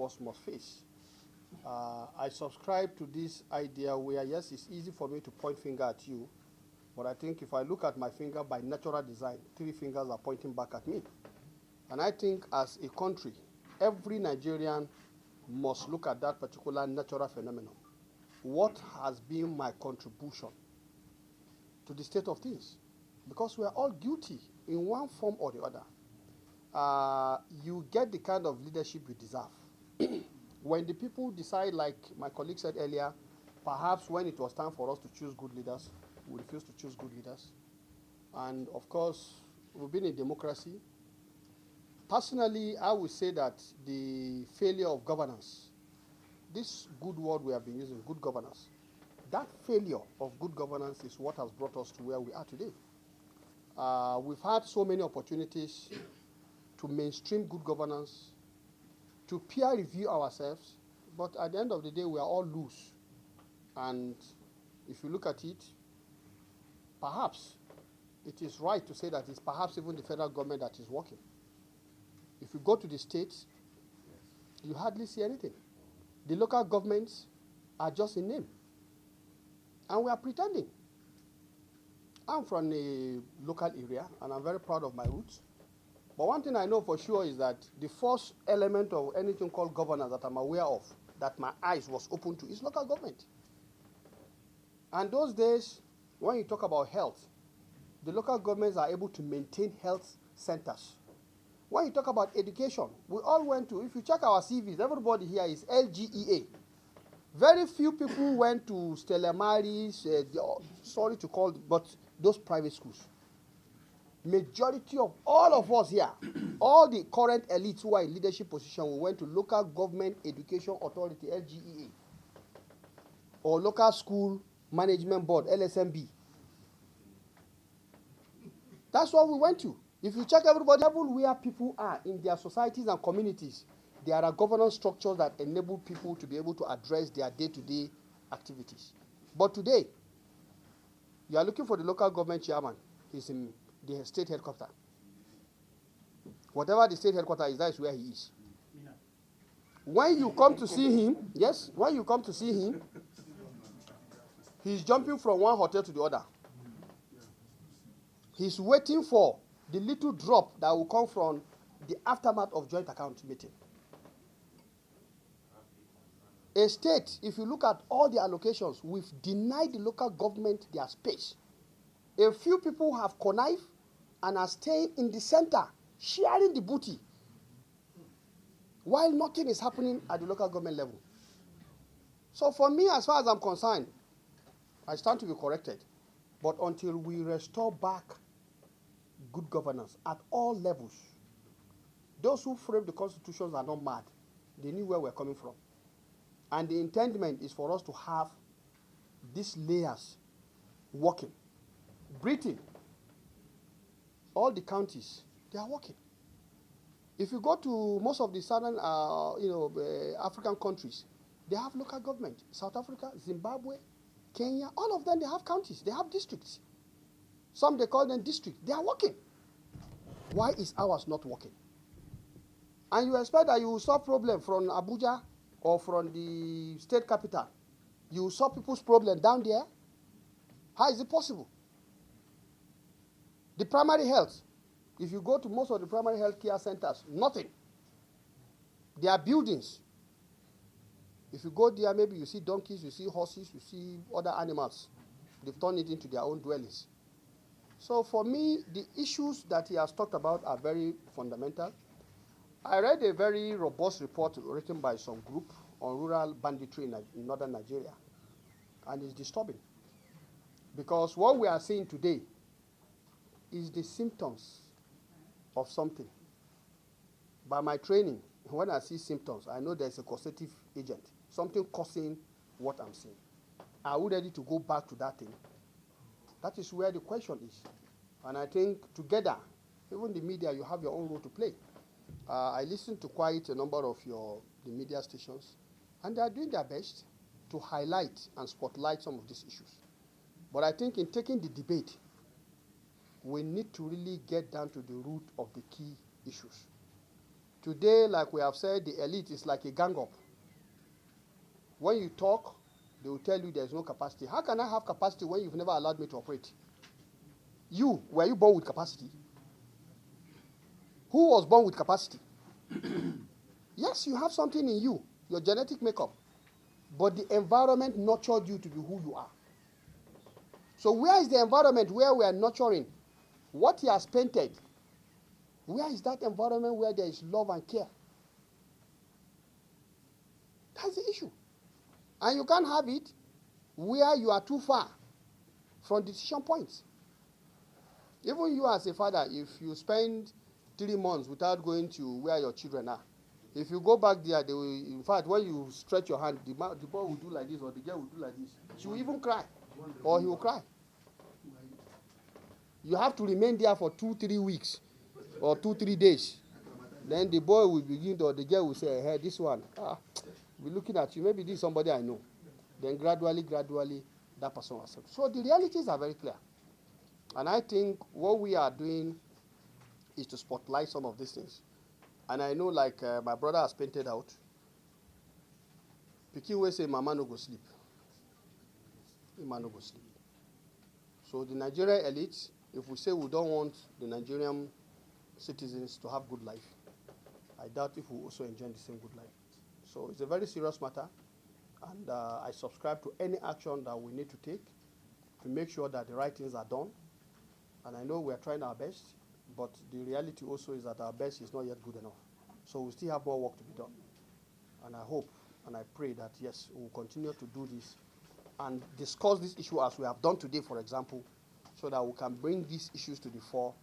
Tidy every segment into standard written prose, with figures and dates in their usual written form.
us must face. I subscribe to this idea where, yes, it's easy for me to point finger at you, but I think if I look at my finger by natural design, 3 fingers are pointing back at me. And I think as a country, every Nigerian must look at that particular natural phenomenon. What has been my contribution to the state of things? Because we are all guilty in one form or the other. You get the kind of leadership you deserve. When the people decide, like my colleague said earlier, perhaps when it was time for us to choose good leaders, we refuse to choose good leaders. And of course, we've been in democracy. Personally, I would say that the failure of governance, this good word we have been using, good governance, that failure of good governance is what has brought us to where we are today. We've had so many opportunities to mainstream good governance, to peer review ourselves, but at the end of the day, we are all loose. And if you look at it, perhaps it is right to say that it's perhaps even the federal government that is working. If you go to the states, you hardly see anything. The local governments are just in name. And we are pretending. I'm from a local area, and I'm very proud of my roots. But one thing I know for sure is that the first element of anything called governance that I'm aware of, that my eyes was open to, is local government. And those days, when you talk about health, the local governments are able to maintain health centers. When you talk about education, we all went to, if you check our CVs, everybody here is LGEA. Very few people went to Stella Maris, sorry to call, but those private schools. Majority of all of us here, all the current elites who are in leadership position, we went to local government education authority, LGEA, or local school management board, LSMB. That's what we went to. If you check everybody, level where people are in their societies and communities, there are governance structures that enable people to be able to address their day-to-day activities. But today, you are looking for the local government chairman. He's in the state headquarters. Whatever the state headquarters is, that is where he is. When you come to see him, yes, when you come to see him, he's jumping from one hotel to the other. He's waiting for the little drop that will come from the aftermath of joint account meeting. A state, if you look at all the allocations, we've denied the local government their space. A few people have connived and are staying in the center, sharing the booty, while nothing is happening at the local government level. So for me, as far as I'm concerned, I stand to be corrected. But until we restore back good governance at all levels, those who framed the constitutions are not mad. They knew where we're coming from. And the intendment is for us to have these layers working. Britain, all the counties, they are working. If you go to most of the southern, African countries, they have local government. South Africa, Zimbabwe, Kenya, all of them, they have counties, they have districts. Some they call them districts. They are working. Why is ours not working? And you expect that you will solve problem from Abuja or from the state capital. You will solve people's problem down there? How is it possible? The primary health, if you go to most of the primary health care centers, nothing. They are buildings. If you go there, maybe you see donkeys, you see horses, you see other animals. They've turned it into their own dwellings. So for me, the issues that he has talked about are very fundamental. I read a very robust report written by some group on rural banditry in northern Nigeria, and it's disturbing. Because what we are seeing today is the symptoms of something. By my training, when I see symptoms, I know there's a causative agent, something causing what I'm seeing. Are we ready to go back to that thing? That is where the question is. And I think together, even the media, you have your own role to play. I listened to quite a number of the media stations, and they are doing their best to highlight and spotlight some of these issues. But I think in taking the debate, we need to really get down to the root of the key issues Today, like we have said, the elite is like a gang up. When you talk, they will tell you there is no capacity. How can I have capacity when you've never allowed me to operate? Were you born with capacity? Who was born with capacity? Yes, you have something in you, your genetic makeup. But the environment nurtured you to be who you are. So where is the environment where we are nurturing what he has painted? Where is that environment where there is love and care? That's the issue. And you can't have it where you are too far from decision points. Even you as a father, if you spend 3 months without going to where your children are, if you go back there, they will, in fact, when you stretch your hand, the boy will do like this or the girl will do like this. She will even cry or he will cry. You have to remain there for 2-3 weeks or 2-3 days. Then the boy will begin, or the girl will say, hey, this one, we're looking at you. Maybe this is somebody I know. Then gradually, that person will accept. So the realities are very clear. And I think what we are doing is to spotlight some of these things. And I know, like my brother has painted out, Pikin will say, Mama no go sleep. Mama no go sleep. So the Nigerian elite, if we say we don't want the Nigerian citizens to have good life, I doubt if we also enjoy the same good life. So it's a very serious matter, and I subscribe to any action that we need to take to make sure that the right things are done. And I know we are trying our best, but the reality also is that our best is not yet good enough. So we still have more work to be done. And I hope and I pray that, yes, we will continue to do this and discuss this issue as we have done today, for example, so that we can bring these issues to the fore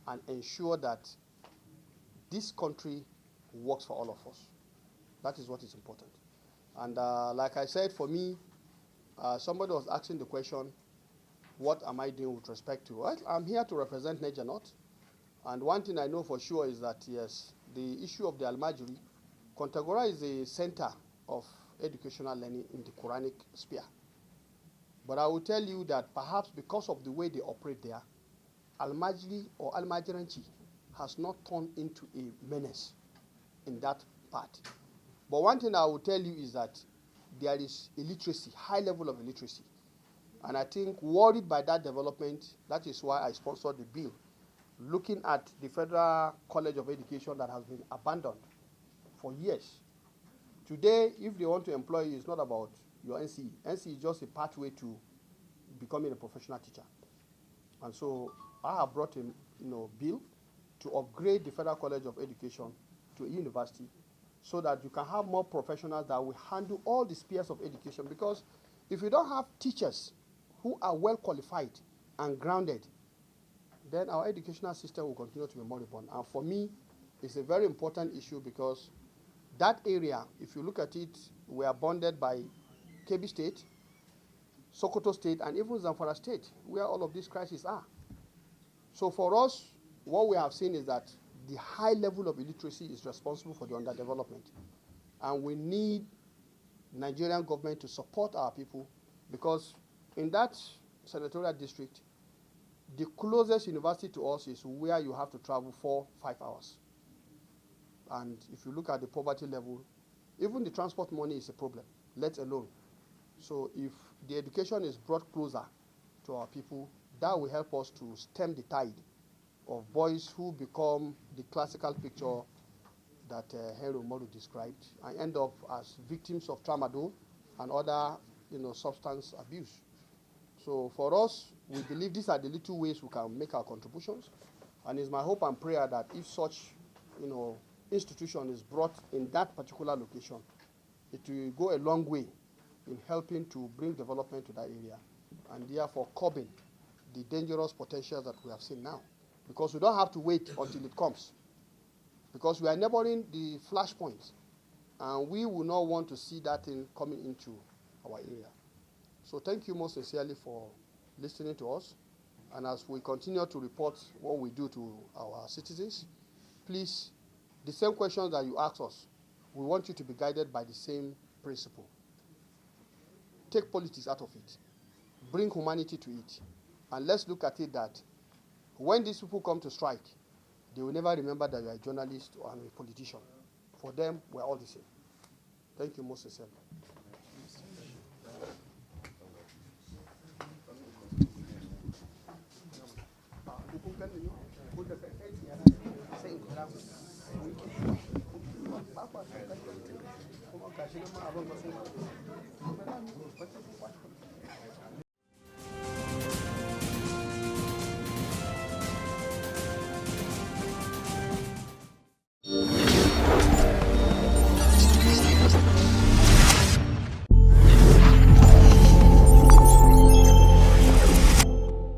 and ensure that this country works for all of us. That is what is important. And like I said, for me, somebody was asking the question, what am I doing with respect to? Well, I'm here to represent Niger North. And one thing I know for sure is that, yes, the issue of the Almajiri, Kontagora is a center of educational learning in the Quranic sphere. But I will tell you that perhaps because of the way they operate there, Almajiri or Almajiranchi has not turned into a menace in that part. But one thing I will tell you is that there is illiteracy, high level of illiteracy. And I think worried by that development, that is why I sponsored the bill, looking at the Federal College of Education that has been abandoned for years. Today, if they want to employ you, it's not about your NCE. NCE is just a pathway to becoming a professional teacher. And so I have brought a bill to upgrade the Federal College of Education to a university so that you can have more professionals that will handle all the spheres of education. Because if you don't have teachers who are well qualified and grounded, then our educational system will continue to be moribund. And for me, it's a very important issue because that area, if you look at it, we are bonded by Kebbi State, Sokoto State, and even Zamfara State, where all of these crises are. So for us, what we have seen is that the high level of illiteracy is responsible for the underdevelopment. And we need Nigerian government to support our people because in that senatorial district, the closest university to us is where you have to travel 4-5 hours. And if you look at the poverty level, even the transport money is a problem, let alone. So if the education is brought closer to our people, that will help us to stem the tide of boys who become the classical picture that Henry Umaru described and end up as victims of tramadol and other substance abuse. So for us, we believe these are the little ways we can make our contributions. And it's my hope and prayer that if such institution is brought in that particular location, it will go a long way in helping to bring development to that area and therefore curbing the dangerous potential that we have seen now. Because we don't have to wait until it comes. Because we are neighboring the flashpoints, and we will not want to see that thing coming into our area. So thank you most sincerely for listening to us. And as we continue to report what we do to our citizens, please, the same questions that you ask us, we want you to be guided by the same principle. Take politics out of it. Bring humanity to it. And let's look at it that when these people come to strike, They will never remember that you are a journalist or a politician. For them, we're all the same. Thank you most sincerely.